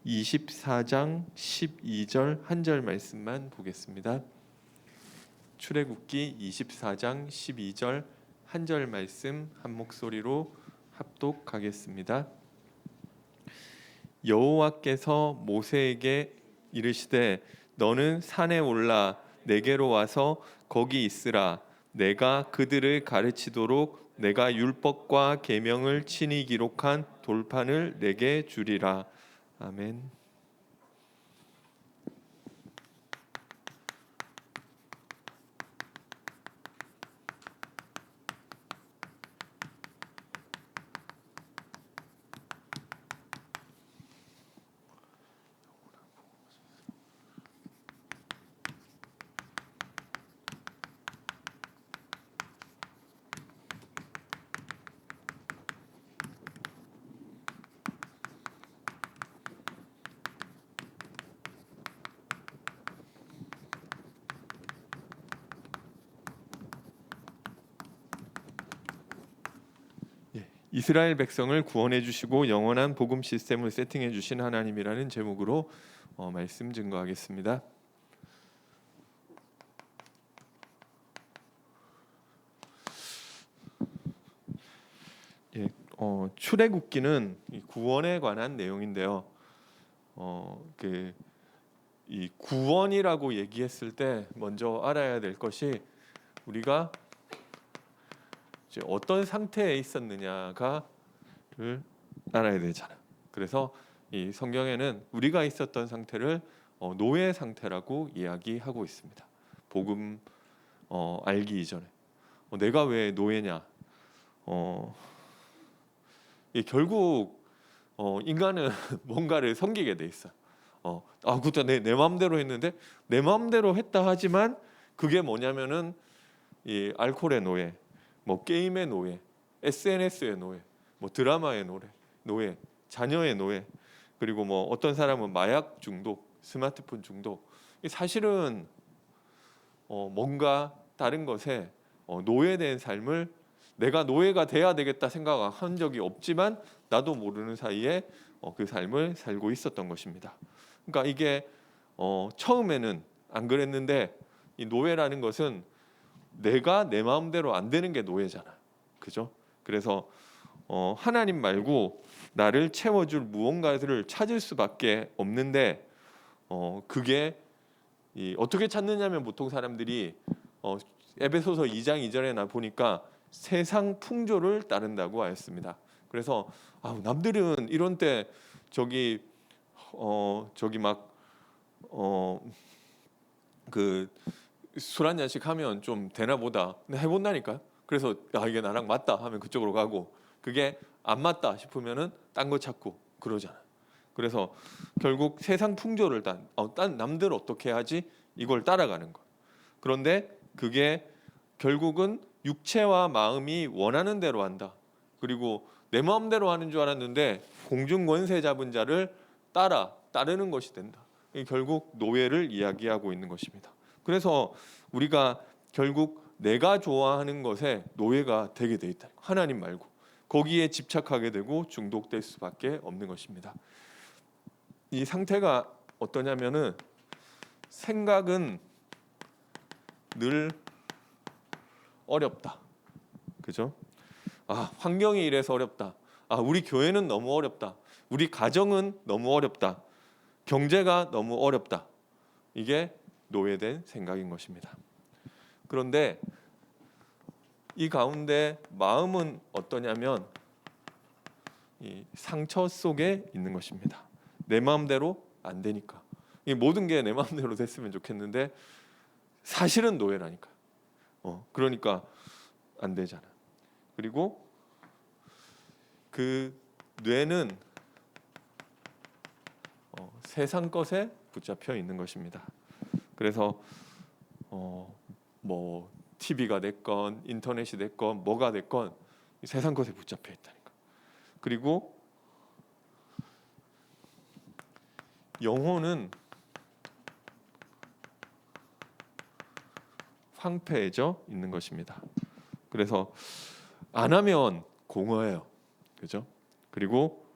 24장 12절 한 절 말씀만 보겠습니다. 출애굽기 24장 12절 한 절 말씀 한 목소리로 합독하겠습니다. 여호와께서 모세에게 이르시되 너는 산에 올라 내게로 와서 거기 있으라. 내가 그들을 가르치도록 내가 율법과 계명을 친히 기록한 돌판을 내게 주리라. 아멘. 이스라엘 백성을 구원해 주시고 영원한 복음 시스템을 세팅해 주신 하나님이라는 제목으로 말씀 증거하겠습니다. 출애굽기는 구원에 관한 내용인데요. 이 구원이라고 얘기했을 때 먼저 알아야 될 것이 우리가 이제 어떤 상태에 있었느냐가를 알아야 되잖아. 그래서 이 성경에는 우리가 있었던 상태를 노예 상태라고 이야기하고 있습니다. 복음 알기 이전에 내가 왜 노예냐? 결국 인간은 뭔가를 섬기게 돼 있어. 그것도 내 마음대로 했는데 내 마음대로 했다 하지만 그게 뭐냐면은 이 알코올의 노예, 뭐 게임의 노예, SNS의 노예, 뭐 드라마의 노예, 자녀의 노예, 그리고 뭐 어떤 사람은 마약 중독, 스마트폰 중독. 사실은 뭔가 다른 것에 노예된 삶을 내가 노예가 돼야 되겠다 생각한 적이 없지만 나도 모르는 사이에 그 삶을 살고 있었던 것입니다. 그러니까 이게 처음에는 안 그랬는데 이 노예라는 것은 내가 내 마음대로 안 되는 게 노예잖아, 그죠? 그래서 하나님 말고 나를 채워줄 무언가를 찾을 수밖에 없는데 그게 어떻게 찾느냐면 보통 사람들이 에베소서 2장 2절에 나 보니까 세상 풍조를 따른다고 하였습니다. 그래서 남들은 이런 때 저기 막 술 한 잔씩 하면 좀 되나 보다. 근데 해본다니까. 그래서 이게 나랑 맞다 하면 그쪽으로 가고 그게 안 맞다 싶으면은 딴 거 찾고 그러잖아. 그래서 결국 세상 풍조를 딴 남들 어떻게 하지 이걸 따라가는 거. 그런데 그게 결국은 육체와 마음이 원하는 대로 한다. 그리고 내 마음대로 하는 줄 알았는데 공중 권세 잡은 자를 따르는 것이 된다. 결국 노예를 이야기하고 있는 것입니다. 그래서 우리가 결국 내가 좋아하는 것에 노예가 되게 돼 있다. 하나님 말고 거기에 집착하게 되고 중독될 수밖에 없는 것입니다. 이 상태가 어떠냐면은 생각은 늘 어렵다. 그죠? 환경이 이래서 어렵다. 우리 교회는 너무 어렵다. 우리 가정은 너무 어렵다. 경제가 너무 어렵다. 이게 노예된 생각인 것입니다. 그런데 이 가운데 마음은 어떠냐면 이 상처 속에 있는 것입니다. 내 마음대로 안 되니까. 이 모든 게 내 마음대로 됐으면 좋겠는데 사실은 노예라니까. 그러니까 안 되잖아. 그리고 그 뇌는 세상 것에 붙잡혀 있는 것입니다. 그래서 뭐 TV가 됐건 인터넷이 됐건 뭐가 됐건 세상 것에 붙잡혀 있다니까. 그리고 영혼은 황폐해져 있는 것입니다. 그래서 안 하면 공허해요, 그죠? 그리고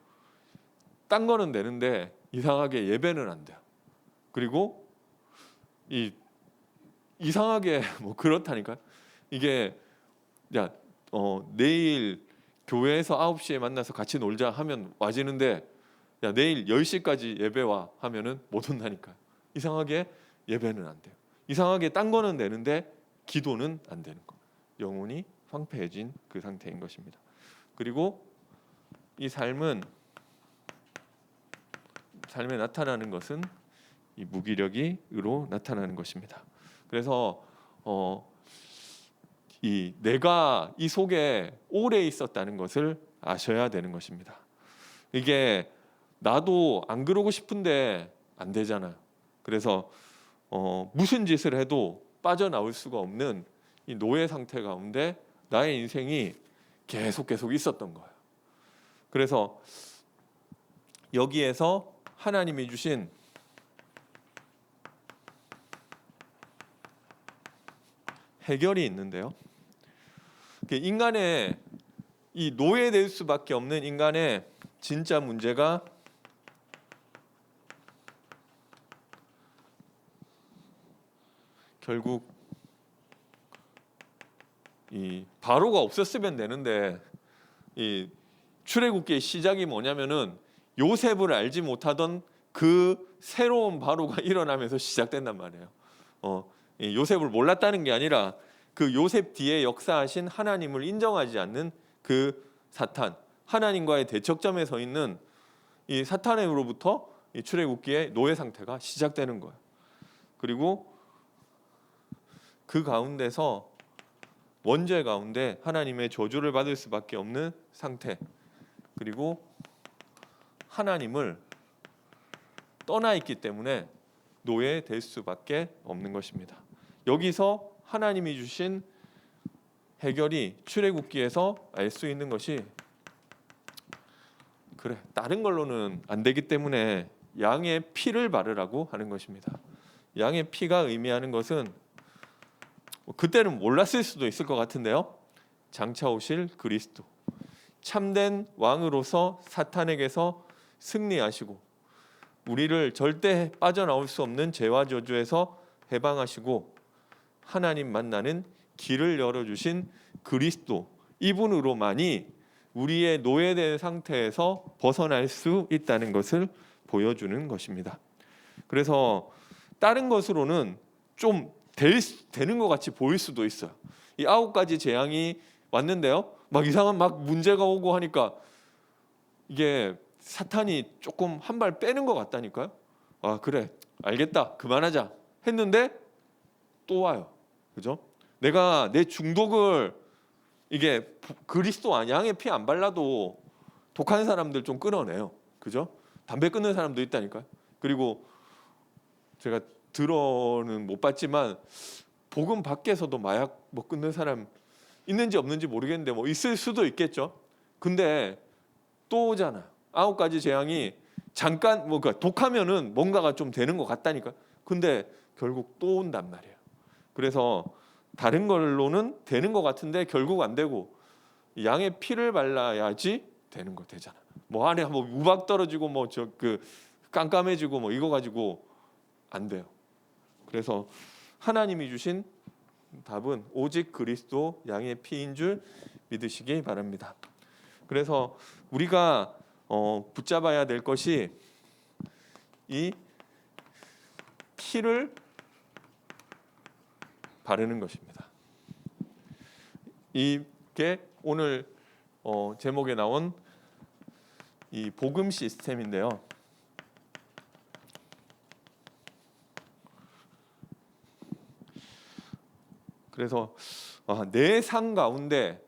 딴 거는 되는데 이상하게 예배는 안 돼요. 그리고 이상하게 뭐 그렇다니까요. 이게 야, 내일 교회에서 9시에 만나서 같이 놀자 하면 와지는데 야, 내일 10시까지 예배 와 하면은 못 온다니까요. 이상하게 예배는 안 돼요. 이상하게 딴 거는 되는데 기도는 안 되는 거. 영혼이 황폐해진 그 상태인 것입니다. 그리고 이 삶에 나타나는 것은 이 무기력이로 나타나는 것입니다. 그래서 내가 이 속에 오래 있었다는 것을 아셔야 되는 것입니다. 이게 나도 안 그러고 싶은데 안 되잖아요. 그래서 무슨 짓을 해도 빠져나올 수가 없는 이 노예 상태 가운데 나의 인생이 계속 있었던 거예요. 그래서 여기에서 하나님이 주신 해결이 있는데요. 인간의 이 노예될 수밖에 없는 인간의 진짜 문제가 결국 이 바로가 없었으면 되는데 이 출애굽기의 시작이 뭐냐면은 요셉을 알지 못하던 그 새로운 바로가 일어나면서 시작된단 말이에요. 이 요셉을 몰랐다는 게 아니라 그 요셉 뒤에 역사하신 하나님을 인정하지 않는 그 사탄, 하나님과의 대척점에 서 있는 이 사탄으로부터 이 출애굽기의 노예 상태가 시작되는 거예요. 그리고 그 가운데서 원죄 가운데 하나님의 저주를 받을 수밖에 없는 상태, 그리고 하나님을 떠나 있기 때문에 노예될 수밖에 없는 것입니다. 여기서 하나님이 주신 해결이 출애굽기에서 알 수 있는 것이 그래, 다른 걸로는 안 되기 때문에 양의 피를 바르라고 하는 것입니다. 양의 피가 의미하는 것은 그때는 몰랐을 수도 있을 것 같은데요. 장차 오실 그리스도, 참된 왕으로서 사탄에게서 승리하시고 우리를 절대 빠져나올 수 없는 죄와 저주에서 해방하시고 하나님 만나는 길을 열어주신 그리스도, 이분으로만이 우리의 노예된 상태에서 벗어날 수 있다는 것을 보여주는 것입니다. 그래서 다른 것으로는 좀 되는 것 같이 보일 수도 있어요. 이 9가지 재앙이 왔는데요, 막 이상한 막 문제가 오고 하니까 이게 사탄이 조금 한 발 빼는 것 같다니까요. 아, 그래, 알겠다, 그만하자 했는데 또 와요. 그죠? 내가 내 중독을, 이게 그리스도 양의 피 안 발라도 독한 사람들 좀 끊어내요. 그죠? 담배 끊는 사람도 있다니까요. 그리고 제가 들어는 못 봤지만 복음 밖에서도 마약 뭐 끊는 사람 있는지 없는지 모르겠는데 뭐 있을 수도 있겠죠. 근데 또 오잖아요. 9가지 재앙이 잠깐 뭐 독하면은 뭔가가 좀 되는 것 같다니까. 근데 결국 또 온단 말이에요. 그래서 다른 걸로는 되는 것 같은데 결국 안 되고 양의 피를 발라야지 되는 거 되잖아. 뭐 안에 뭐 우박 떨어지고 뭐 저 그 깜깜해지고 뭐 이거 가지고 안 돼요. 그래서 하나님이 주신 답은 오직 그리스도 양의 피인 줄 믿으시기 바랍니다. 그래서 우리가 붙잡아야 될 것이 이 피를 바르는 것입니다. 이게 오늘 제목에 나온 이 복음 시스템인데요. 그래서 내 삶 가운데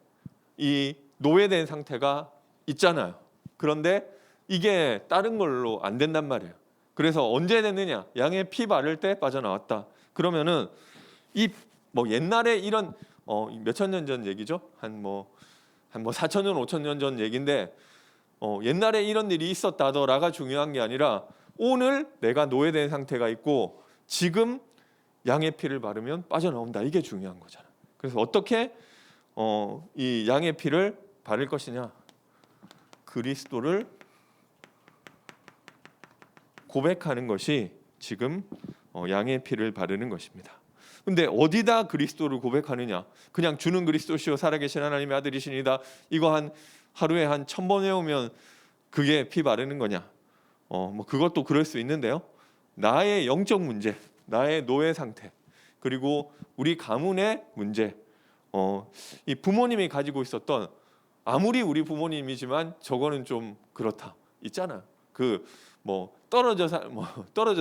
이 노예된 상태가 있잖아요. 그런데 이게 다른 걸로 안 된단 말이에요. 그래서 언제 됐느냐? 양의 피 바를 때 빠져나왔다. 그러면은 이 뭐 옛날에 이런 몇천 년 전 얘기죠? 한 4천 년, 5천 년 전 얘기인데 옛날에 이런 일이 있었다더라가 중요한 게 아니라 오늘 내가 노예된 상태가 있고 지금 양의 피를 바르면 빠져나온다. 이게 중요한 거잖아. 그래서 어떻게 이 양의 피를 바를 것이냐? 그리스도를 고백하는 것이 지금 양의 피를 바르는 것입니다. 근데 어디다 그리스도를 고백하느냐? 그냥 주는 그리스도시요 살아계신 하나님의 아들이시니다. 이거 하루에 한 1000번 외우면 그게 피 바르는 거냐? 뭐 그것도 그럴 수 있는데요. 나의 영적 문제, 나의 노예 상태, 그리고 우리 가문의 문제, 이 부모님이 가지고 있었던, 아무리 우리 부모님이지만 저거는 좀 그렇다 있잖아. 그 뭐 떨어져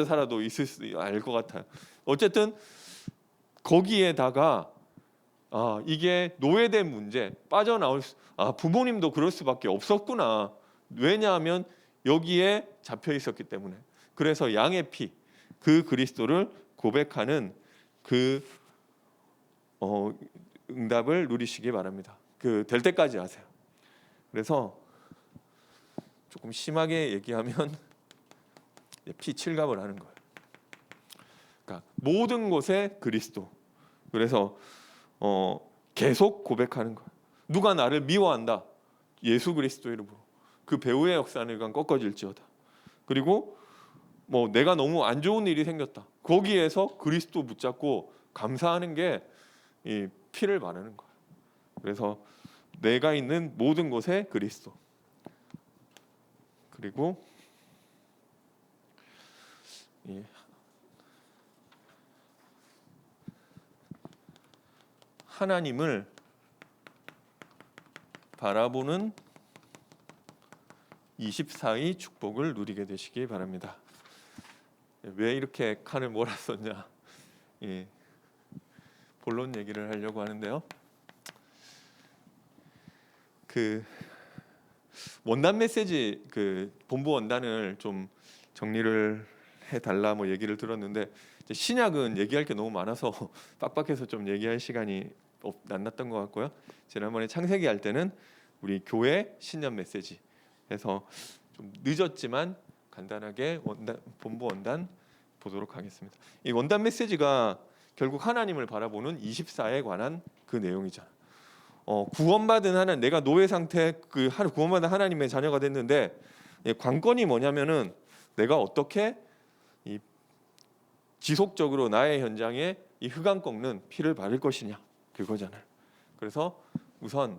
살아도 있을 수 알 것 같아요. 어쨌든 거기에다가 이게 노예된 문제 빠져나올 부모님도 그럴 수밖에 없었구나. 왜냐하면 여기에 잡혀 있었기 때문에. 그래서 양의 피, 그 그리스도를 고백하는 그 응답을 누리시기 바랍니다. 그 될 때까지 하세요. 그래서 조금 심하게 얘기하면 피 칠갑을 하는 거예요. 그러니까 모든 곳에 그리스도. 그래서 계속 고백하는 거예요. 누가 나를 미워한다, 예수 그리스도 이름으로 그 배후의 역사는 꺾어질지어다. 그리고 뭐 내가 너무 안 좋은 일이 생겼다, 거기에서 그리스도 붙잡고 감사하는 게 이 피를 바르는 거예요. 그래서 내가 있는 모든 곳에 그리스도. 그리고 하나님을 바라보는 24의 축복을 누리게 되시기 바랍니다. 왜 이렇게 칸을 몰았었냐? 본론 얘기를 하려고 하는데요. 그 원단 메시지, 그 본부 원단을 좀 정리를 해달라 뭐 얘기를 들었는데, 신약은 얘기할 게 너무 많아서 빡빡해서 좀 얘기할 시간이 안 났던 것 같고요. 지난번에 창세기 할 때는 우리 교회 신년 메시지 해서 좀 늦었지만 간단하게 본부 원단 보도록 하겠습니다. 이 원단 메시지가 결국 하나님을 바라보는 24에 관한 그 내용이잖아. 구원받은 하나님, 내가 노예 상태, 구원받은 하나님의 자녀가 됐는데, 관건이 뭐냐면은 내가 어떻게 이 지속적으로 나의 현장에 이 흑암 꺾는 피를 바를 것이냐, 그거잖아요. 그래서 우선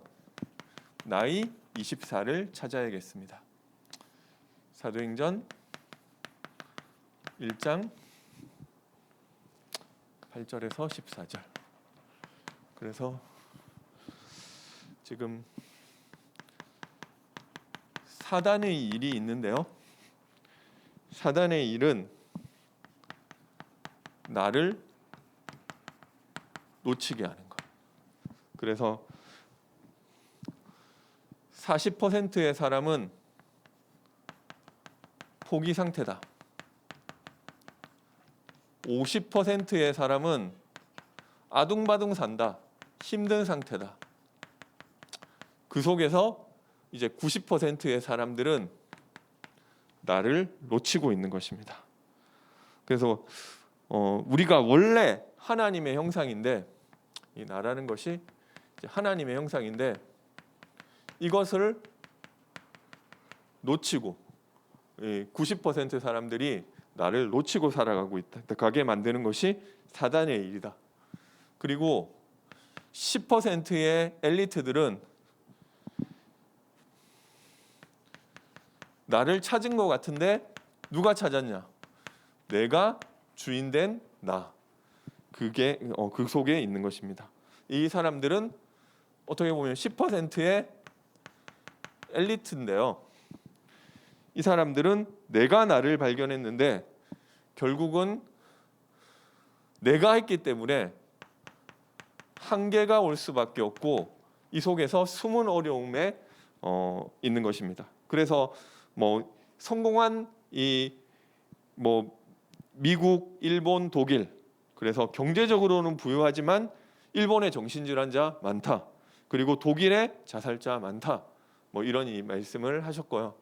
나의 24를 찾아야겠습니다. 사도행전 1장 8절에서 14절. 그래서 지금 사단의 일이 있는데요. 사단의 일은 나를 놓치게 하는 것. 그래서 40%의 사람은 포기 상태다. 50%의 사람은 아둥바둥 산다. 힘든 상태다. 그 속에서 이제 90%의 사람들은 나를 놓치고 있는 것입니다. 그래서 우리가 원래 하나님의 형상인데, 이 나라는 것이 하나님의 형상인데, 이것을 놓치고 90% 사람들이 나를 놓치고 살아가고 있다. 가게 만드는 것이 사단의 일이다. 그리고 10%의 엘리트들은 나를 찾은 것 같은데 누가 찾았냐? 내가 주인된 나. 그게 그 속에 있는 것입니다. 이 사람들은 어떻게 보면 10%의 엘리트인데요. 이 사람들은 내가 나를 발견했는데 결국은 내가 했기 때문에 한계가 올 수밖에 없고, 이 속에서 숨은 어려움에 있는 것입니다. 그래서 뭐 성공한 미국, 일본, 독일, 그래서 경제적으로는 부유하지만 일본에 정신질환자 많다. 그리고 독일에 자살자 많다. 뭐 이런 이 말씀을 하셨고요.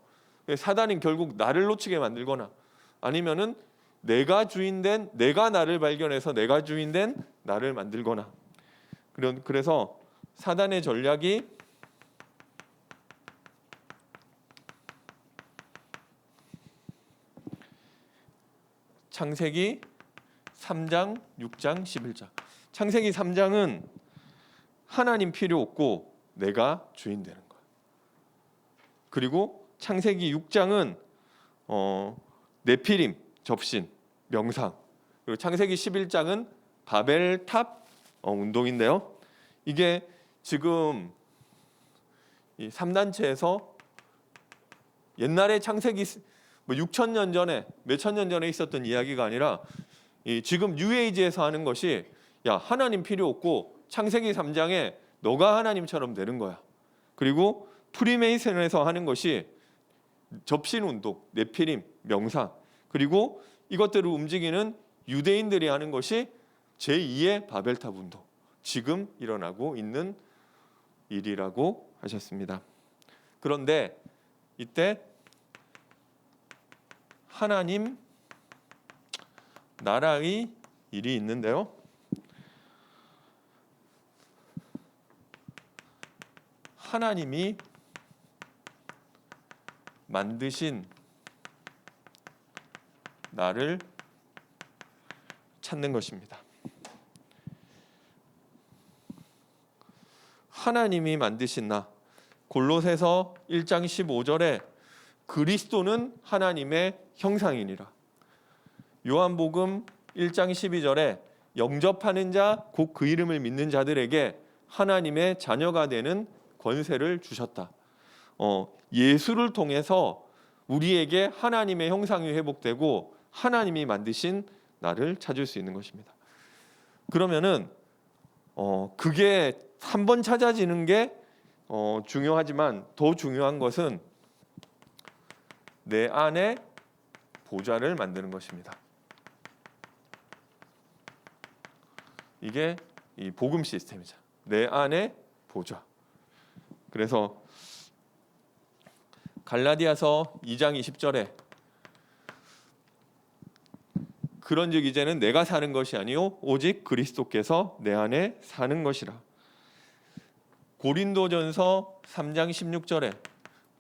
사단은 결국 나를 놓치게 만들거나, 아니면은 내가 나를 발견해서 내가 주인된 나를 만들거나. 그래서 사단의 전략이 창세기 3장, 6장, 11장. 창세기 3장은 하나님 필요 없고 내가 주인 되는 거야. 그리고 창세기 6장은 네피림, 접신, 명상. 그리고 창세기 11장은 바벨탑 운동인데요. 이게 지금 이 3단체에서 옛날에 창세기 6,000년 전에 몇천 년 전에 있었던 이야기가 아니라 지금 뉴에이지에서 하는 것이 야 하나님 필요 없고 창세기 3장에 너가 하나님처럼 되는 거야. 그리고 프리메이슨에서 하는 것이 접신 운동, 네피림, 명상. 그리고 이것들을 움직이는 유대인들이 하는 것이 제2의 바벨탑 운동. 지금 일어나고 있는 일이라고 하셨습니다. 그런데 이때 하나님 나라의 일이 있는데요. 하나님이 만드신 나를 찾는 것입니다. 하나님이 만드신 나. 골로새서 1장 15절에 그리스도는 하나님의 형상이니라. 요한복음 1장 12절에 영접하는 자 곧 그 이름을 믿는 자들에게 하나님의 자녀가 되는 권세를 주셨다. 예수를 통해서 우리에게 하나님의 형상이 회복되고 하나님이 만드신 나를 찾을 수 있는 것입니다. 그러면은 그게 한 번 찾아지는 게 중요하지만 더 중요한 것은 내 안에 보좌를 만드는 것입니다. 이게 이 복음 시스템이죠. 내 안에 보좌. 그래서 갈라디아서 2장 20절에 그런즉 이제는 내가 사는 것이 아니요 오직 그리스도께서 내 안에 사는 것이라. 고린도전서 3장 16절에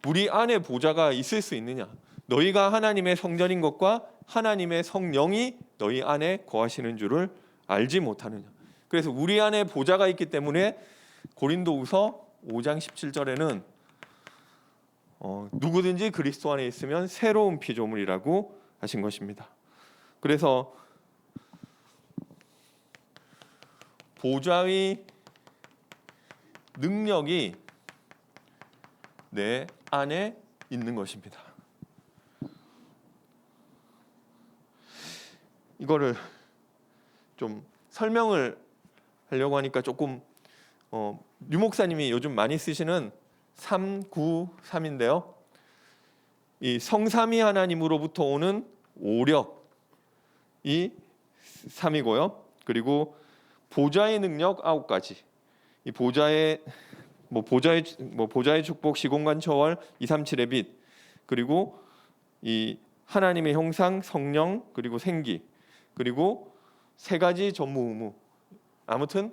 우리 안에 보좌가 있을 수 있느냐? 너희가 하나님의 성전인 것과 하나님의 성령이 너희 안에 거하시는 줄을 알지 못하느냐? 그래서 우리 안에 보좌가 있기 때문에 고린도후서 5장 17절에는 누구든지 그리스도 안에 있으면 새로운 피조물이라고 하신 것입니다. 그래서 보좌의 능력이 내 안에 있는 것입니다. 이거를 좀 설명을 하려고 하니까 조금 류 목사님이 요즘 많이 쓰시는 393인데요. 이 성삼위 하나님으로부터 오는 오력이 3이고요. 그리고 보좌의 능력 9가지. 이 보좌의 축복, 시공간 초월, 237의 빛, 그리고 이 하나님의 형상, 성령, 그리고 생기, 그리고 3가지 전무 의무. 아무튼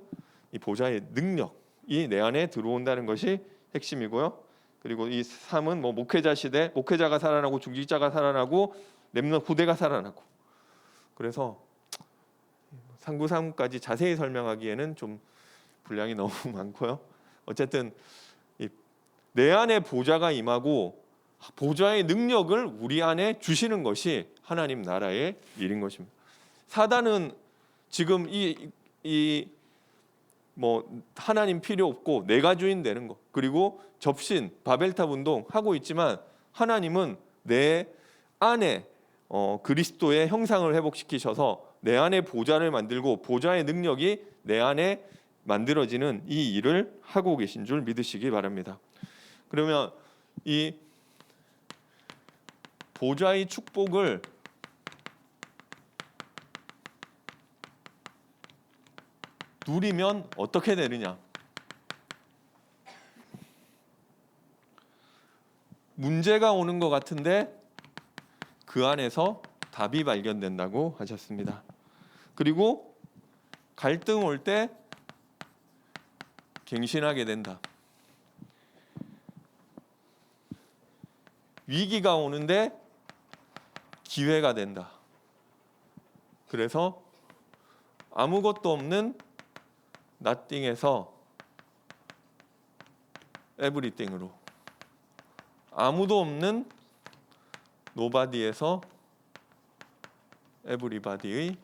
이 보좌의 능력이 내 안에 들어온다는 것이 핵심이고요. 그리고 이 3은 목회자 시대, 목회자가 살아나고 중직자가 살아나고 렘넌트 후대가 살아나고. 그래서 393까지 자세히 설명하기에는 좀 분량이 너무 많고요. 어쨌든 내 안에 보좌가 임하고 보좌의 능력을 우리 안에 주시는 것이 하나님 나라의 일인 것입니다. 사단은 지금 하나님 필요 없고 내가 주인 되는 것, 그리고 접신, 바벨탑 운동 하고 있지만 하나님은 내 안에 그리스도의 형상을 회복시키셔서 내 안에 보좌를 만들고 보좌의 능력이 내 안에 만들어지는 이 일을 하고 계신 줄 믿으시기 바랍니다. 그러면 이 보좌의 축복을 누리면 어떻게 되느냐? 문제가 오는 것 같은데 그 안에서 답이 발견된다고 하셨습니다. 그리고 갈등 올 때 갱신하게 된다. 위기가 오는데 기회가 된다. 그래서 아무것도 없는 nothing에서 everything으로, 아무도 없는 nobody에서 everybody의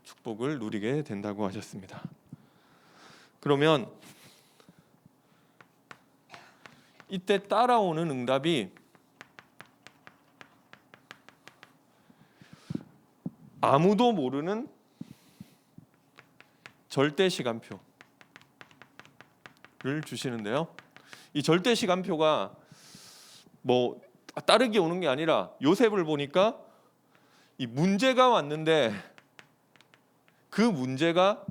축복을 누리게 된다고 하셨습니다. 그러면 이때 따라오는 응답이 아무도 모르는 절대 시간표를 주시는데요. 이 절대 시간표가 뭐 따르게 오는 게 아니라 요셉을 보니까 이 문제가 왔는데 그 문제가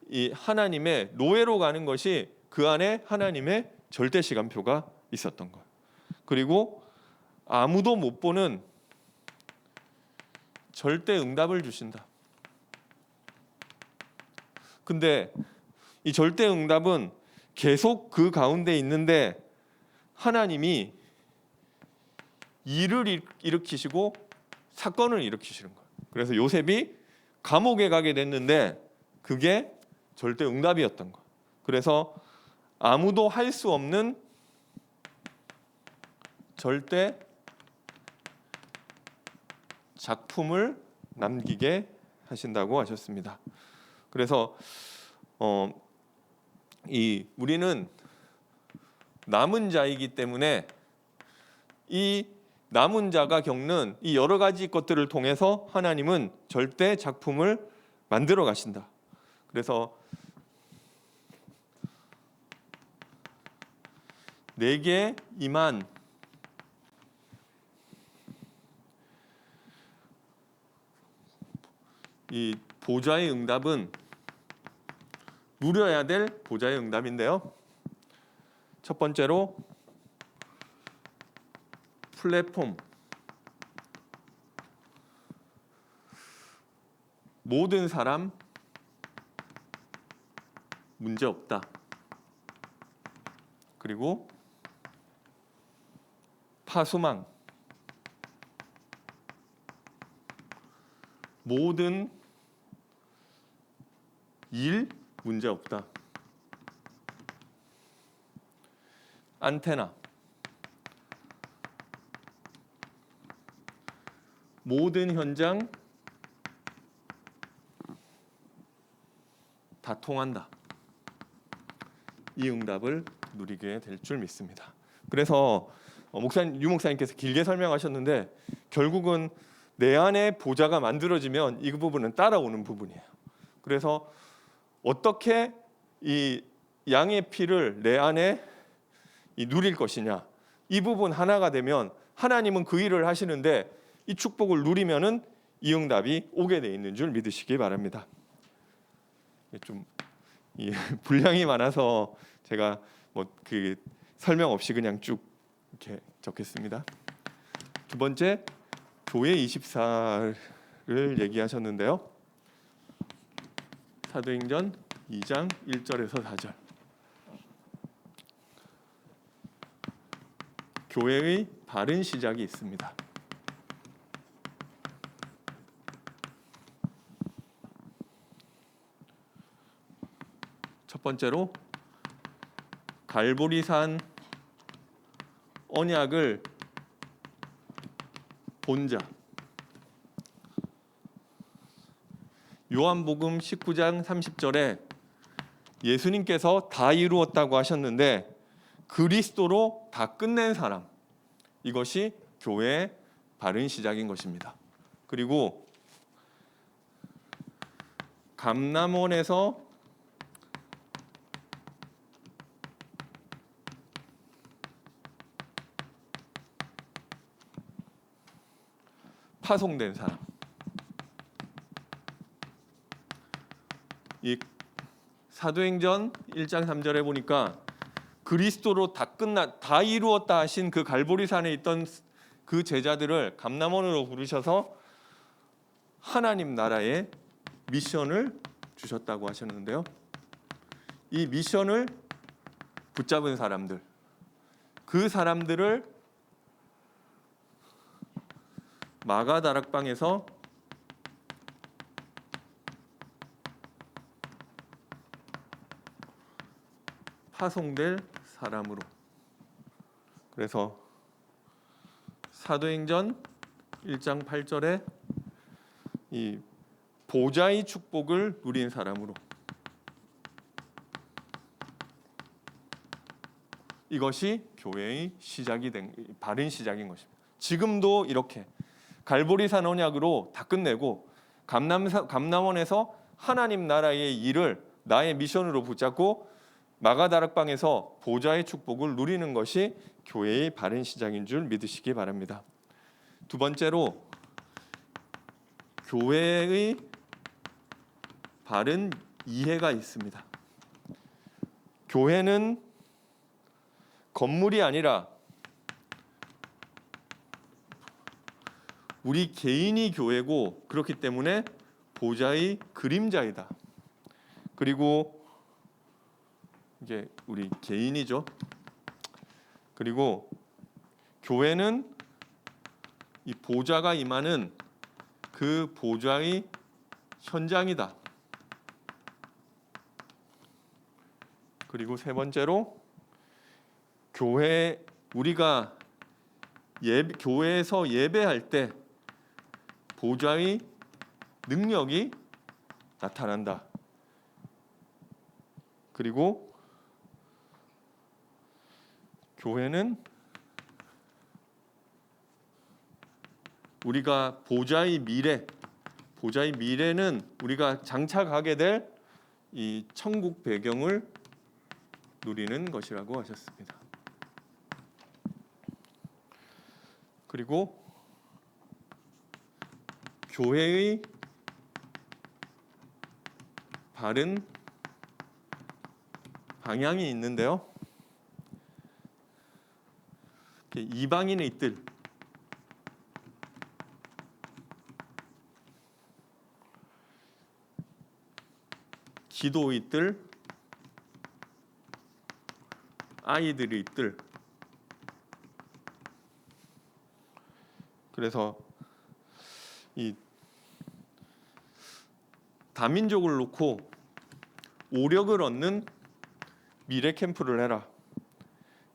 이 하나님의 노예로 가는 것이 그 안에 하나님의 절대 시간표가 있었던 거예요. 그리고 아무도 못 보는 절대 응답을 주신다. 근데 이 절대 응답은 계속 그 가운데 있는데 하나님이 일을 일으키시고 사건을 일으키시는 거예요. 그래서 요셉이 감옥에 가게 됐는데 그게 절대 응답이었던 거예요. 그래서 아무도 할 수 없는 절대 작품을 남기게 하신다고 하셨습니다. 그래서 우리는 남은 자이기 때문에 이 남은 자가 겪는 이 여러 가지 것들을 통해서 하나님은 절대 작품을 만들어 가신다. 그래서 내게 임한 이 보좌의 응답은 누려야 될 보좌의 응답인데요. 첫 번째로 플랫폼, 모든 사람 문제 없다. 그리고 파수망, 모든 일 문제 없다. 안테나, 모든 현장 다 통한다. 이 응답을 누리게 될 줄 믿습니다. 그래서 유 목사님께서 길게 설명하셨는데 결국은 내 안에 보좌가 만들어지면 이 부분은 따라오는 부분이에요. 그래서 어떻게 이 양의 피를 내 안에 누릴 것이냐, 이 부분 하나가 되면 하나님은 그 일을 하시는데 이 축복을 누리면은 이 응답이 오게 돼 있는 줄 믿으시기 바랍니다. 좀 분량이 많아서 제가 그 설명 없이 그냥 쭉 이렇게 적겠습니다. 두 번째, 교회 24를 얘기하셨는데요. 사도행전 2장 1절에서 4절. 교회의 바른 시작이 있습니다. 첫 번째로 갈보리산 언약을 본 자. 요한복음 19장 30절에 예수님께서 다 이루었다고 하셨는데 그리스도로 다 끝낸 사람, 이것이 교회의 바른 시작인 것입니다. 그리고 감람원에서 파송된 사람, 이 사도행전 1장 3절에 보니까 그리스도로 다 이루었다 하신 그 갈보리산에 있던 그 제자들을 감람원으로 부르셔서 하나님 나라의 미션을 주셨다고 하셨는데요. 이 미션을 붙잡은 사람들, 그 사람들을 마가 다락방에서 파송될 사람으로. 그래서 사도행전 1장 8절에 이 보좌의 축복을 누린 사람으로, 이것이 교회의 시작이 된 바른 시작인 것입니다. 지금도 이렇게 갈보리산 언약으로 다 끝내고 감남원에서 하나님 나라의 일을 나의 미션으로 붙잡고 마가다락방에서 보좌의 축복을 누리는 것이 교회의 바른 시작인 줄 믿으시기 바랍니다. 두 번째로 교회의 바른 이해가 있습니다. 교회는 건물이 아니라 우리 개인이 교회고, 그렇기 때문에 보좌의 그림자이다. 그리고 이게 우리 개인이죠. 그리고 교회는 이 보좌가 임하는 그 보좌의 현장이다. 그리고 세 번째로 우리가 교회에서 예배할 때 보좌의 능력이 나타난다. 그리고 교회는 우리가 보좌의 미래는 우리가 장착하게 될 이 천국 배경을 누리는 것이라고 하셨습니다. 그리고 교회의 바른 방향이 있는데요. 이방인의 뜰, 기도의 뜰, 아이들의 뜰. 그래서 이 다민족을 놓고 오력을 얻는 미래 캠프를 해라.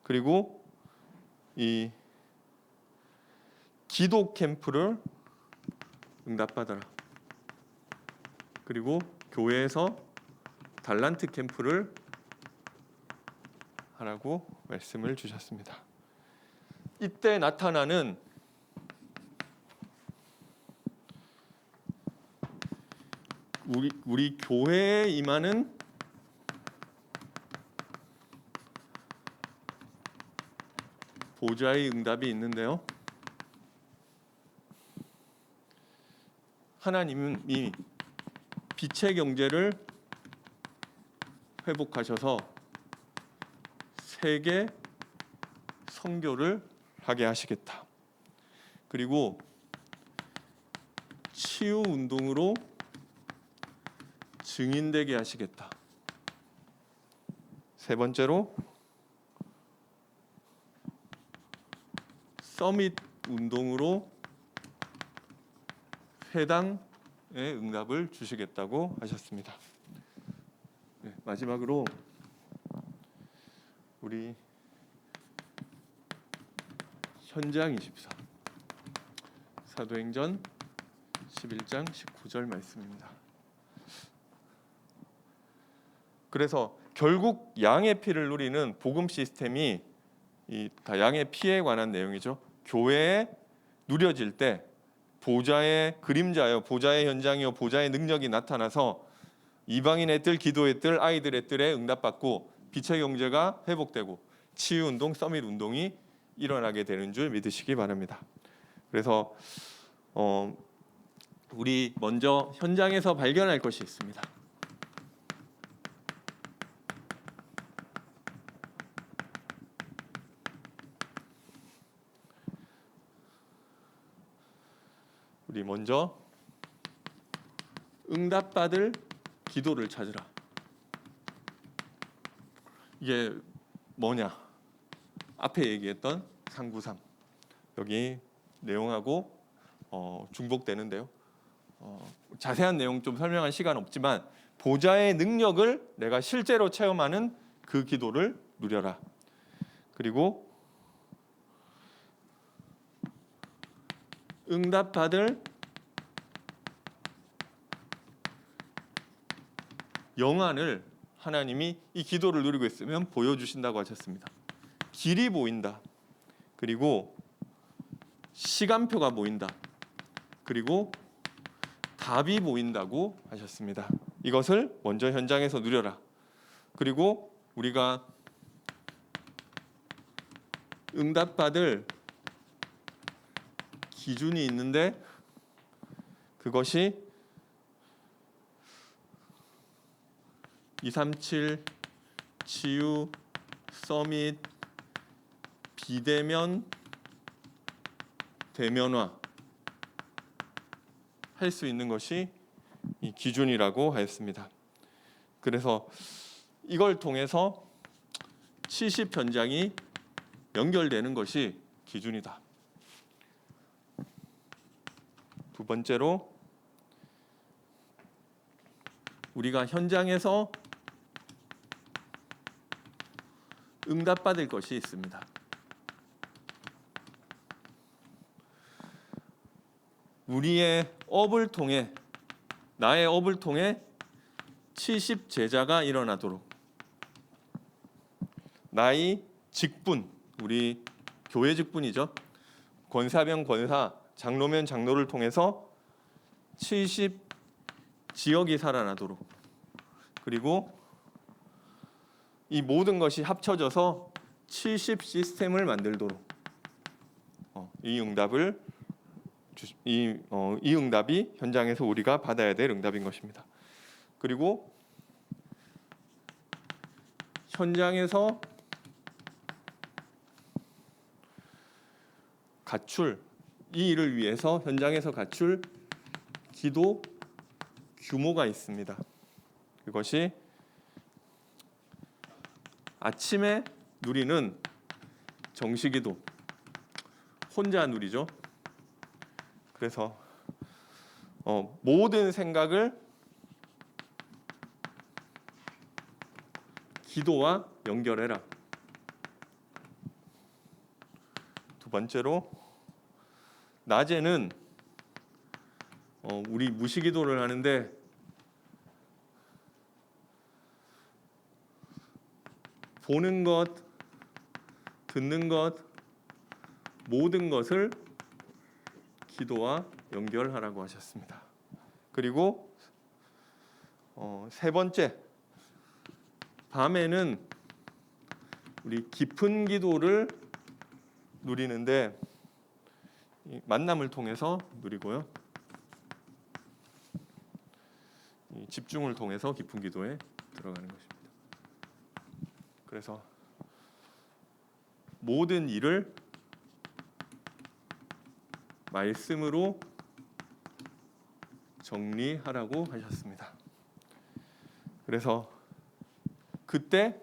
그리고 이 기도 캠프를 응답받아라. 그리고 교회에서 달란트 캠프를 하라고 말씀을 주셨습니다. 이때 나타나는 우리 교회에 임하는 보좌의 응답이 있는데요. 하나님이 빛의 경제를 회복하셔서 세계 선교를 하게 하시겠다. 그리고 치유 운동으로 증인되게 하시겠다. 세 번째로 서밋 운동으로 회당의 응답을 주시겠다고 하셨습니다. 네, 마지막으로 우리 현장 24 사도행전 11장 19절 말씀입니다. 그래서 결국 양의 피를 누리는 복음 시스템이 다 양의 피에 관한 내용이죠. 교회에 누려질 때 보좌의 그림자요, 보좌의 현장이요, 보좌의 능력이 나타나서 이방인의 뜰, 기도의 뜰, 아이들의 뜰에 응답받고 빛의 경제가 회복되고 치유 운동, 서밋 운동이 일어나게 되는 줄 믿으시기 바랍니다. 그래서 우리 먼저 현장에서 발견할 것이 있습니다. 우리 먼저 응답받을 기도를 찾으라. 이게 뭐냐? 앞에 얘기했던 393 여기 내용하고 중복되는데요. 자세한 내용 좀 설명할 시간 없지만 보좌의 능력을 내가 실제로 체험하는 그 기도를 누려라. 그리고 응답받을 영안을 하나님이 이 기도를 누리고 있으면 보여주신다고 하셨습니다. 길이 보인다. 그리고 시간표가 보인다. 그리고 답이 보인다고 하셨습니다. 이것을 먼저 현장에서 누려라. 그리고 우리가 응답받을 기준이 있는데 그것이 237 치유 서밋 비대면 대면화 할 수 있는 것이 이 기준이라고 하였습니다. 그래서 이걸 통해서 70 현장이 연결되는 것이 기준이다. 두 번째로 우리가 현장에서 응답받을 것이 있습니다. 우리의 업을 통해 나의 업을 통해 70 제자가 일어나도록 나의 직분, 우리 교회 직분이죠. 권사면 권사, 장로면 장로를 통해서 70 지역이 살아나도록 그리고 이 모든 것이 합쳐져서 70 시스템을 만들도록 이 응답이 현장에서 우리가 받아야 될 응답인 것입니다. 그리고 현장에서 갖출 이 일을 위해서 현장에서 갖출 기도 규모가 있습니다. 그것이 아침에 누리는 정시기도 혼자 누리죠. 그래서 모든 생각을 기도와 연결해라. 두 번째로 낮에는 우리 무시기도를 하는데 보는 것, 듣는 것, 모든 것을 기도와 연결하라고 하셨습니다. 그리고 세 번째, 밤에는 우리 깊은 기도를 누리는데 만남을 통해서 누리고요. 집중을 통해서 깊은 기도에 들어가는 것입니다. 그래서 모든 일을 말씀으로 정리하라고 하셨습니다. 그래서 그때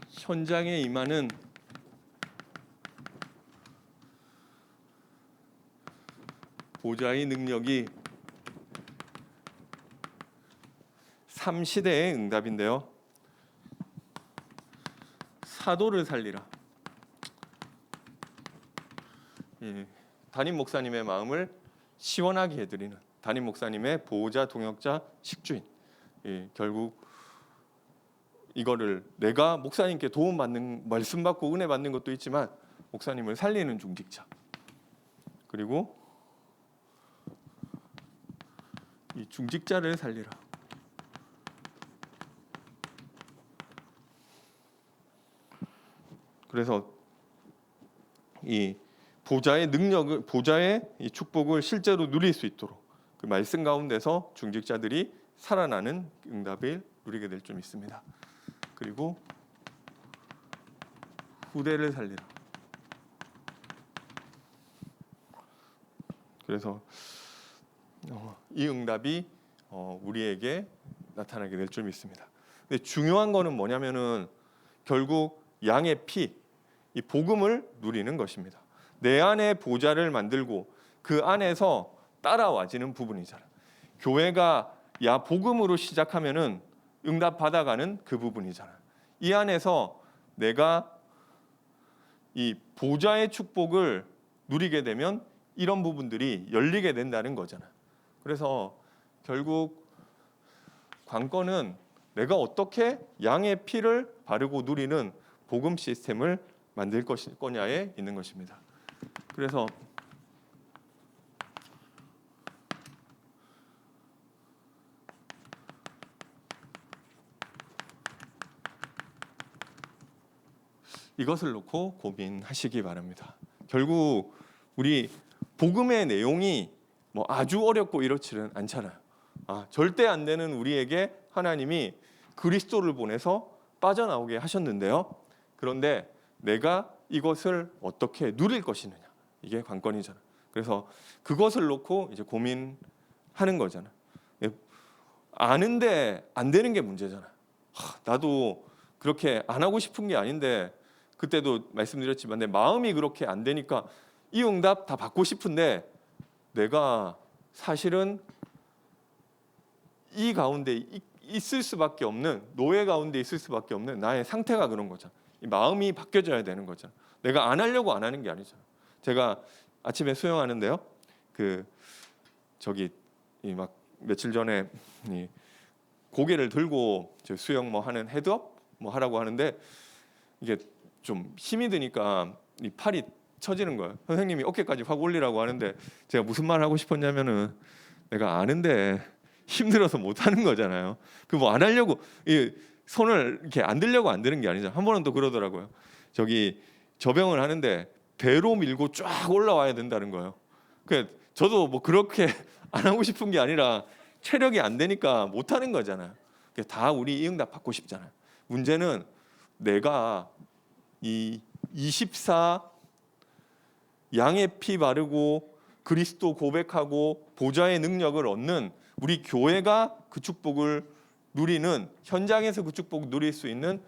현장에 임하는 보좌의 능력이 3시대의 응답인데요. 사도를 살리라. 담임 목사님의 마음을 시원하게 해드리는 담임 목사님의 보호자, 동역자, 식주인. 결국 이거를 내가 목사님께 도움 받는 말씀 받고 은혜 받는 것도 있지만 목사님을 살리는 중직자. 그리고 이 중직자를 살리라. 그래서 이 보좌의 능력을, 보좌의 이 축복을 실제로 누릴 수 있도록 그 말씀 가운데서 중직자들이 살아나는 응답을 누리게 될 줄 믿습니다. 그리고 후대를 살리라. 그래서 이 응답이 우리에게 나타나게 될 줄 믿습니다. 근데 중요한 거는 뭐냐면은 결국 양의 피, 이 복음을 누리는 것입니다. 내 안에 보좌를 만들고 그 안에서 따라와지는 부분이잖아. 교회가 야 복음으로 시작하면은 응답 받아가는 그 부분이잖아. 이 안에서 내가 이 보좌의 축복을 누리게 되면 이런 부분들이 열리게 된다는 거잖아. 그래서 결국 관건은 내가 어떻게 양의 피를 바르고 누리는 복음 시스템을 만들 거냐에 있는 것입니다. 그래서 이것을 놓고 고민하시기 바랍니다. 결국 우리 복음의 내용이 뭐 아주 어렵고 이렇지는 않잖아요. 절대 안 되는 우리에게 하나님이 그리스도를 보내서 빠져나오게 하셨는데요. 그런데 내가 이것을 어떻게 누릴 것이느냐, 이게 관건이잖아. 그래서 그것을 놓고 이제 고민하는 거잖아. 아는데 안 되는 게 문제잖아. 나도 그렇게 안 하고 싶은 게 아닌데, 그때도 말씀드렸지만 내 마음이 그렇게 안 되니까 이 응답 다 받고 싶은데 내가 사실은 이 가운데 있을 수밖에 없는, 노예 가운데 있을 수밖에 없는 나의 상태가 그런 거잖아. 이 마음이 바뀌어져야 되는 거잖아. 내가 안 하려고 안 하는 게 아니잖아. 제가 아침에 수영하는데요. 막 며칠 전에 이 고개를 들고 저 수영 뭐 하는 헤드업 뭐 하라고 하는데 이게 좀 힘이 드니까 이 팔이 처지는 거예요. 선생님이 어깨까지 확 올리라고 하는데 제가 무슨 말 하고 싶었냐면은 내가 아는데 힘들어서 못 하는 거잖아요. 그 뭐 안 하려고 이 손을 이렇게 안 들려고 안 드는 게 아니죠. 한 번은 또 그러더라고요. 저병을 하는데 배로 밀고 쫙 올라와야 된다는 거예요. 그 저도 뭐 그렇게 안 하고 싶은 게 아니라 체력이 안 되니까 못 하는 거잖아요. 다 우리 이 응답 받고 싶잖아요. 문제는 내가 이 24 양의 피 바르고 그리스도 고백하고 보좌의 능력을 얻는 우리 교회가 그 축복을 누리는, 현장에서 그 축복을 누릴 수 있는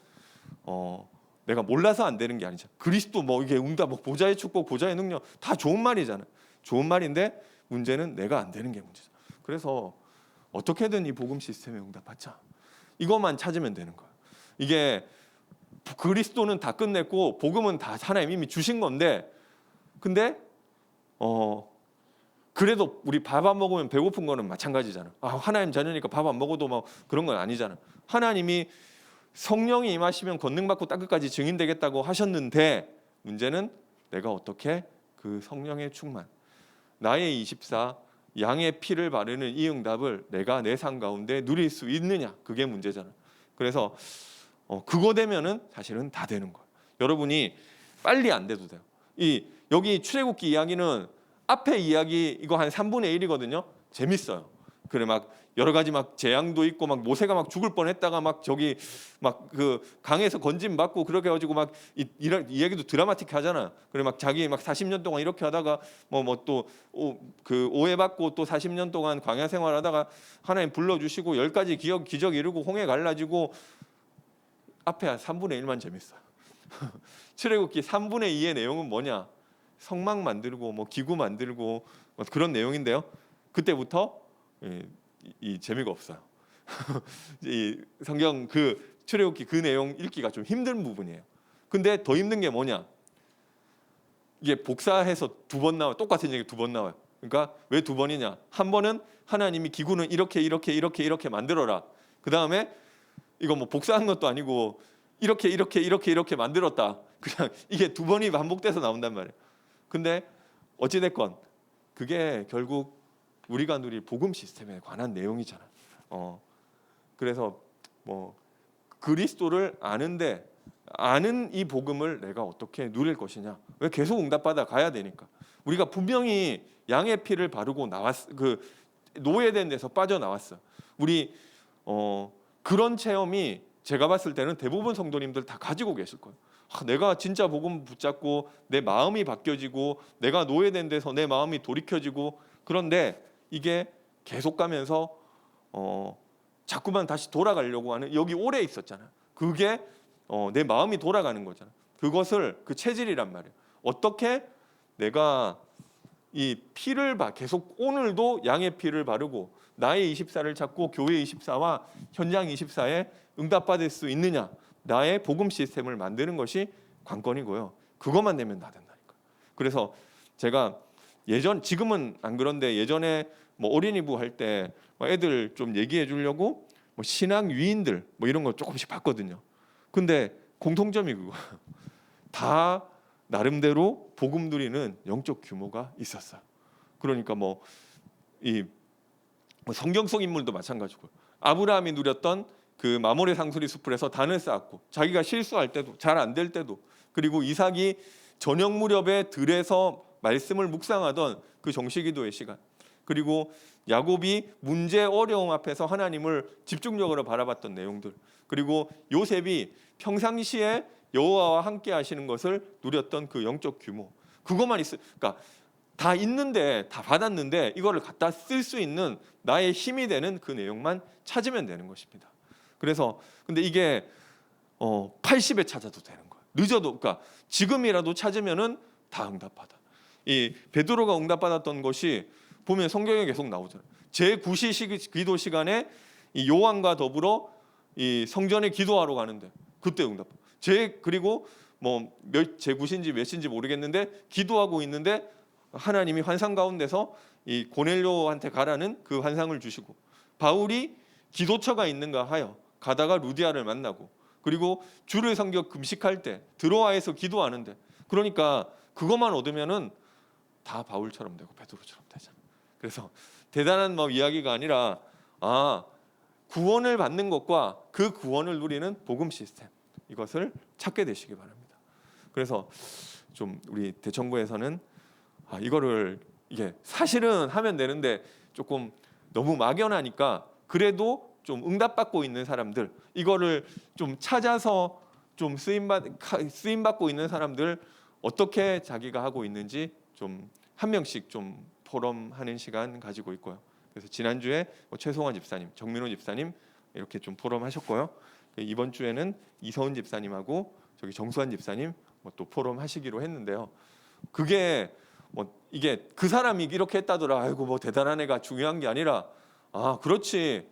내가 몰라서 안 되는 게 아니죠. 그리스도 뭐 이게 응답, 뭐 보좌의 축복, 보좌의 능력 다 좋은 말이잖아요. 좋은 말인데 문제는 내가 안 되는 게 문제죠. 그래서 어떻게든 이 복음 시스템에 응답받자. 이것만 찾으면 되는 거예요. 이게 그리스도는 다 끝냈고 복음은 다 하나님 이미 주신 건데, 근데 그래도 우리 밥 안 먹으면 배고픈 거는 마찬가지잖아. 하나님 자녀니까 밥 안 먹어도 뭐 그런 건 아니잖아. 하나님이 성령이 임하시면 권능받고 땅끝까지 증인되겠다고 하셨는데 문제는 내가 어떻게 그 성령의 충만, 나의 24 양의 피를 바르는 이 응답을 내가 내 삶 가운데 누릴 수 있느냐, 그게 문제잖아. 그래서 그거 되면은 사실은 다 되는 거예요. 여러분이 빨리 안 돼도 돼요. 여기 출애굽기 이야기는 앞에 이야기 이거 한 3분의 1이거든요. 재밌어요. 그래 막 여러 가지 막 재앙도 있고 막 모세가 막 죽을 뻔했다가 막 그 강에서 건짐 받고 그렇게 해가지고 막 이런 이야기도 드라마틱하잖아. 그래 막 자기 막 40년 동안 이렇게 하다가 뭐 또 그 오해받고 또 40년 동안 광야 생활하다가 하나님 불러주시고 10가지 기적 이루고 홍해 갈라지고 앞에 한 3분의 1만 재밌어요. 출애굽기 3분의 2의 내용은 뭐냐? 성막 만들고 뭐 기구 만들고 뭐 그런 내용인데요. 그때부터 이 재미가 없어요. 이 성경 그 출애굽기 그 내용 읽기가 좀 힘든 부분이에요. 근데 더 힘든 게 뭐냐? 이게 복사해서 2번 나와요. 똑같은 얘기 2번 나와요. 그러니까 왜 2번이냐? 한 번은 하나님이 기구는 이렇게 만들어라. 그 다음에 이거 뭐 복사한 것도 아니고 이렇게 만들었다. 그냥 이게 2번이 반복돼서 나온단 말이에요. 근데 어찌 됐건 그게 결국 우리가 누릴 복음 시스템에 관한 내용이잖아. 그래서 뭐 그리스도를 아는데 아는 이 복음을 내가 어떻게 누릴 것이냐? 왜 계속 응답받아 가야 되니까. 우리가 분명히 양의 피를 바르고 그 노예된 데서 빠져나왔어. 우리 그런 체험이 제가 봤을 때는 대부분 성도님들 다 가지고 계실 거예요. 내가 진짜 복음 붙잡고 내 마음이 바뀌어지고 내가 노예된 데서 내 마음이 돌이켜지고, 그런데 이게 계속 가면서 자꾸만 다시 돌아가려고 하는, 여기 오래 있었잖아. 그게 내 마음이 돌아가는 거잖아. 그것을 그 체질이란 말이에요. 어떻게 내가 이 피를 계속 오늘도 양의 피를 바르고 나의 24를 찾고 교회 24와 현장 24에 응답받을 수 있느냐, 나의 복음 시스템을 만드는 것이 관건이고요. 그것만 내면 다 된다니까. 그래서 제가 지금은 안 그런데 예전에 뭐 어린이부 할 때 애들 좀 얘기해 주려고 뭐 신앙 위인들 뭐 이런 거 조금씩 봤거든요. 근데 공통점이 그거 다 나름대로 복음 누리는 영적 규모가 있었어요. 그러니까 이 성경 속 인물도 마찬가지고 아브라함이 누렸던 그 마모레 상수리 숲에서 단을 쌓았고 자기가 실수할 때도 잘 안 될 때도 그리고 이삭이 저녁 무렵에 들에서 말씀을 묵상하던 그 정시기도의 시간 그리고 야곱이 문제 어려움 앞에서 하나님을 집중적으로 바라봤던 내용들 그리고 요셉이 평상시에 여호와와 함께 하시는 것을 누렸던 그 영적 규모 그것만 그러니까 다 있는데 다 받았는데 이거를 갖다 쓸 수 있는 나의 힘이 되는 그 내용만 찾으면 되는 것입니다. 그래서 근데 이게 80에 찾아도 되는 거예요. 늦어도 그러니까 지금이라도 찾으면은 다 응답받아. 이 베드로가 응답받았던 것이 보면 성경에 계속 나오잖아요. 제9시 기도 시간에 이 요한과 더불어 이 성전에 기도하러 가는데 그때 응답. 그리고 제9시인지 몇인지 모르겠는데 기도하고 있는데 하나님이 환상 가운데서 이 고넬료한테 가라는 그 환상을 주시고 바울이 기도처가 있는가 하여 가다가 루디아를 만나고 그리고 주를 섬겨 금식할 때 드로아에서 기도하는데 그러니까 그것만 얻으면은 다 바울처럼 되고 베드로처럼 되잖아. 그래서 대단한 이야기가 아니라 구원을 받는 것과 그 구원을 누리는 복음 시스템 이것을 찾게 되시기 바랍니다. 그래서 좀 우리 대청부에서는 이거를 이게 사실은 하면 되는데 조금 너무 막연하니까 그래도 좀 응답받고 있는 사람들 이거를 좀 찾아서 좀 쓰임 받고 있는 사람들 어떻게 자기가 하고 있는지 좀 한 명씩 좀 포럼하는 시간 가지고 있고요. 그래서 지난주에 최송환 집사님, 정민호 집사님 이렇게 좀 포럼하셨고요. 이번 주에는 이서훈 집사님하고 저기 정수환 집사님 또 포럼하시기로 했는데요. 그게 이게 그 사람이 이렇게 했다더라. 아이고 대단한 애가 중요한 게 아니라 그렇지.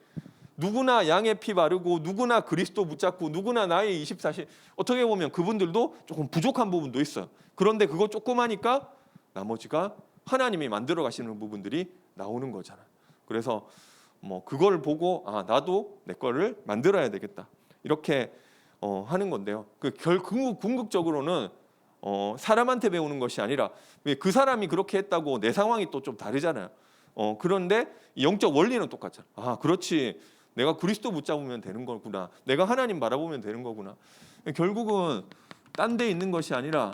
누구나 양의 피 바르고 누구나 그리스도 붙잡고 누구나 나의 24시 어떻게 보면 그분들도 조금 부족한 부분도 있어요. 그런데 그거 조금 하니까 나머지가 하나님이 만들어 가시는 부분들이 나오는 거잖아요. 그래서 그걸 보고 나도 내 거를 만들어야 되겠다. 이렇게 하는 건데요. 궁극적으로는 사람한테 배우는 것이 아니라 그 사람이 그렇게 했다고 내 상황이 또 좀 다르잖아요. 그런데 영적 원리는 똑같잖아. 그렇지. 내가 그리스도 붙잡으면 되는 거구나. 내가 하나님 바라보면 되는 거구나. 결국은 딴 데 있는 것이 아니라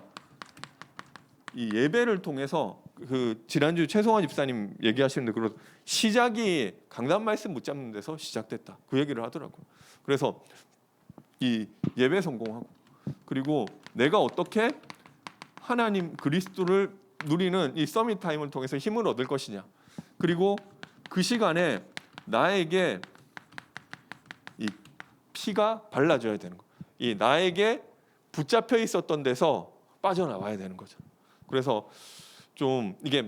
이 예배를 통해서 그 지난주 최송환 집사님 얘기하시는데 그런 시작이 강단 말씀 붙잡는 데서 시작됐다. 그 얘기를 하더라고요. 그래서 이 예배 성공하고 그리고 내가 어떻게 하나님 그리스도를 누리는 이 서밋 타임을 통해서 힘을 얻을 것이냐. 그리고 그 시간에 나에게 이 피가 발라져야 되는 거. 이 나에게 붙잡혀 있었던 데서 빠져나와야 되는 거죠. 그래서 좀 이게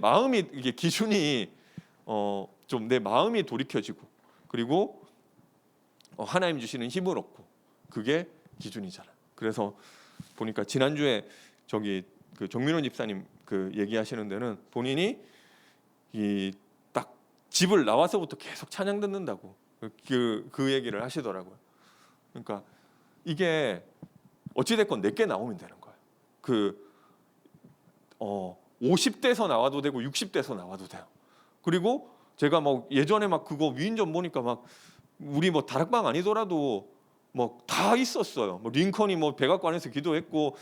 기준이 좀 내 마음이 돌이켜지고 그리고 하나님 주시는 힘을 얻고 그게 기준이잖아요. 그래서 보니까 지난주에 저기 그 정민호 집사님 그 얘기하시는 데는 본인이 이 딱 집을 나와서부터 계속 찬양 듣는다고 그 얘기를 하시더라고요. 그러니까 이게 어찌 됐건 내게 나오면 되는 거예요. 50대에서 나와도 되고 60대에서 나와도 돼요. 그리고 제가 예전에 그거 위인전 보니까 우리 다락방 아니더라도 다 있었어요. 링컨이 백악관에서 기도했고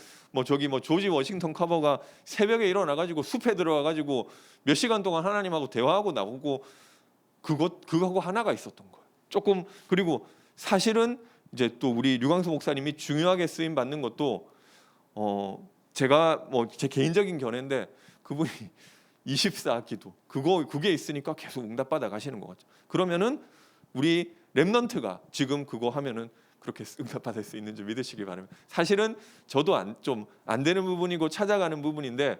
조지 워싱턴 커버가 새벽에 일어나가지고 숲에 들어가가지고 몇 시간 동안 하나님하고 대화하고 나오고 그거하고 하나가 있었던 거예요. 조금 그리고 사실은 이제 또 우리 류광수 목사님이 중요하게 쓰임 받는 것도 제가 제 개인적인 견해인데 그분이 24기도 그게 있으니까 계속 응답받아 가시는 것 같죠. 그러면은 우리 렘넌트가 지금 그거 하면은 그렇게 응답받을 수 있는지 믿으시기 바랍니다. 사실은 저도 좀 안 되는 부분이고 찾아가는 부분인데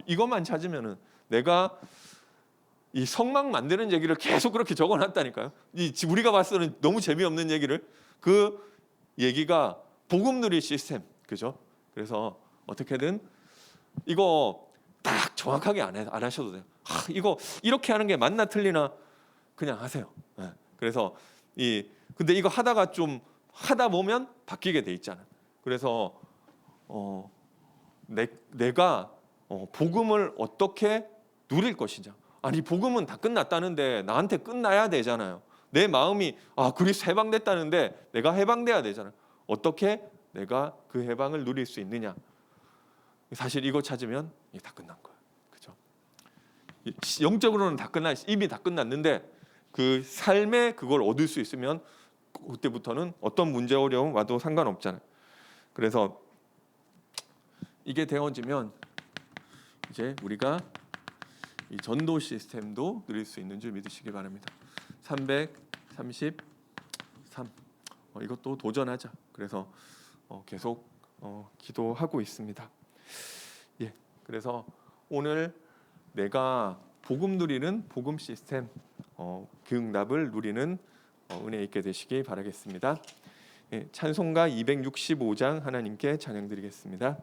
이것만 찾으면은 내가 이 성막 만드는 얘기를 계속 그렇게 적어놨다니까요. 우리가 봤을 때는 너무 재미없는 얘기를, 그 얘기가 복음 누릴 시스템, 그죠? 그래서 어떻게든 이거 딱 정확하게 안 하셔도 돼요. 이거 이렇게 하는 게 맞나 틀리나 그냥 하세요. 네. 그래서 근데 이거 하다가 좀 하다 보면 바뀌게 돼 있잖아. 그래서 내가 복음을 어떻게 누릴 것이냐. 아니 복음은 다 끝났다는데 나한테 끝나야 되잖아요. 내 마음이 그리스도 해방됐다는데 내가 해방돼야 되잖아요. 어떻게 내가 그 해방을 누릴 수 있느냐. 사실 이거 찾으면 이게 다 끝난 거예요. 그죠? 영적으로는 다 이미 다 끝났는데 그 삶에 그걸 얻을 수 있으면 그때부터는 어떤 문제 어려움 와도 상관없잖아요. 그래서 이게 되어지면 이제 우리가 이 전도 시스템도 누릴 수 있는 줄 믿으시기 바랍니다. 333 이것도 도전하자. 그래서 계속 기도하고 있습니다. 예, 그래서 오늘 내가 복음 누리는 복음 시스템 그 응답을 누리는 은혜 있게 되시기 바라겠습니다. 예, 찬송가 265장 하나님께 찬양드리겠습니다.